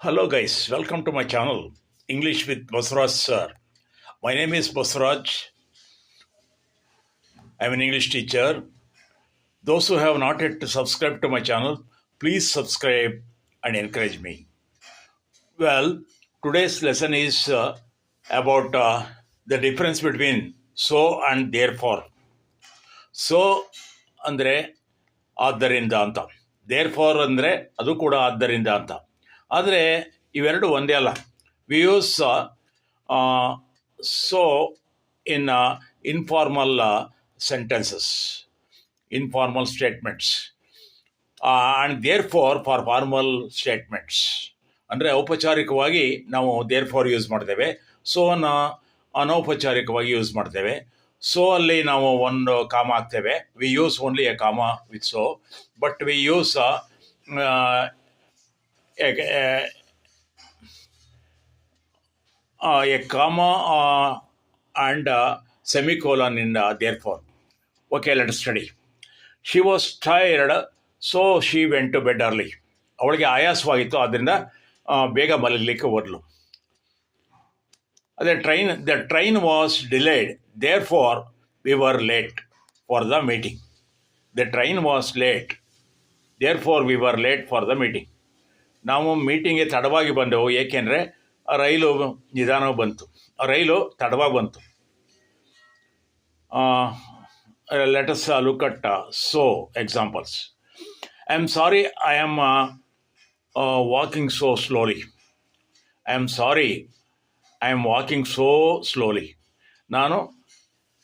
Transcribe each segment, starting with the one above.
Hello guys, welcome to my channel English with Basraj sir. My name is Basraj. I'm an English teacher. Those who have not yet subscribed to my channel, please subscribe and encourage me. Well, today's lesson is about the difference between so and therefore. So ಅಂದರೆ ಆದ್ದರಿಂದ ಅಂತ, there for ಅಂದರೆ ಅದು ಕೂಡ ಆದ್ದರಿಂದ ಅಂತ. ಆದರೆ ಇವೆರಡು ಒಂದೇ ಅಲ್ಲ. We use so in informal sentences, informal statements, and there formal statements. ಅಂದರೆ ಔಪಚಾರಿಕವಾಗಿ ನಾವು ದೇರ್ ಫಾರ್ ಯೂಸ್ ಮಾಡ್ತೇವೆ, ಸೋನ ಅನೌಪಚಾರಿಕವಾಗಿ ಯೂಸ್ ಮಾಡ್ತೇವೆ. ಸೊ ಅಲ್ಲಿ ನಾವು ಒಂದು ಕಾಮ ಹಾಕ್ತೇವೆ. We use only a comma with so, but we use a comma and semicolon in there. Okay, let study. She was tired, so she went to bed early. ಅವಳಿಗೆ ಆಯಾಸವಾಗಿತ್ತು, ಆದ್ದರಿಂದ ಬೇಗ ಮಲಗಲಿಕ್ಕೆ ಹೋದ್ಲು. The train was delayed, therefore we were late for the meeting. The train was late, therefore we were late for the meeting. ನಾವು ಮೀಟಿಂಗ್ಗೆ ತಡವಾಗಿ ಬಂದೆವು, ಏಕೆಂದರೆ ರೈಲು ನಿಧಾನವಾಗಿ ಬಂತು, ರೈಲು ತಡವಾಗಿ ಬಂತು. Let us look at so examples. I am sorry, I am walking so slowly. I am sorry, I am walking so slowly. ನಾನು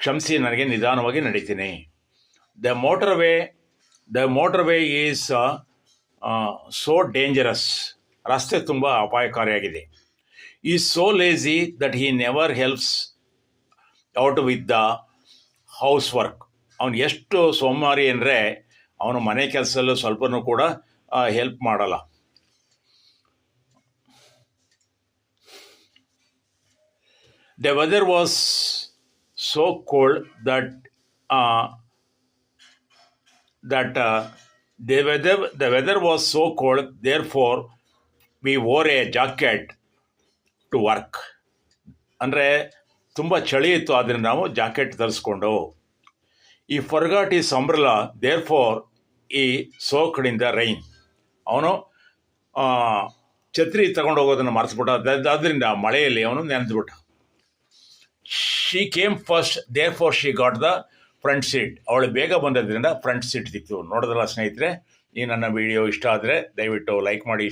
ಕ್ಷಮಿಸಿ, ನನಗೆ ನಿಧಾನವಾಗಿ ನಡೀತೀನಿ. The motor is so dangerous. ರಸ್ತೆ ತುಂಬ ಅಪಾಯಕಾರಿಯಾಗಿದೆ. Is so lazy that he never helps out with the house work. ಅವನು ಎಷ್ಟು ಸೋಮಾರಿ ಅಂದರೆ ಅವನು ಮನೆ ಕೆಲಸದಲ್ಲೂ ಸ್ವಲ್ಪನೂ ಕೂಡ ಹೆಲ್ಪ್ ಮಾಡಲ್ಲ. The weather was so cold that the weather was so cold, therefore we wore a jacket to work. ಅಂದರೆ ತುಂಬ ಚಳಿ ಇತ್ತು, ಆದ್ದರಿಂದ ನಾವು ಜಾಕೆಟ್ ಧರಿಸ್ಕೊಂಡು. He forgot his umbrella, there he soaked in the rain. ಅವನು ಛತ್ರಿ ತಗೊಂಡು ಹೋಗೋದನ್ನು ಮರೆಸ್ಬಿಟ್ಟ, ಆದ್ದರಿಂದ ಮಳೆಯಲ್ಲಿ ಅವನು ನೆನೆದ್ಬಿಟ್ಟ. She came first, there she got the front seat. ಅವಳು ಬೇಗ ಬಂದದ್ರಿಂದ ಫ್ರಂಟ್ ಸೀಟ್ ಸಿಕ್ತು. ನೋಡಿದ್ರಲ್ಲ ಸ್ನೇಹಿತರೆ, ಈ ನನ್ನ ವಿಡಿಯೋ ಇಷ್ಟ ಆದರೆ ದಯವಿಟ್ಟು ಲೈಕ್ ಮಾಡಿ.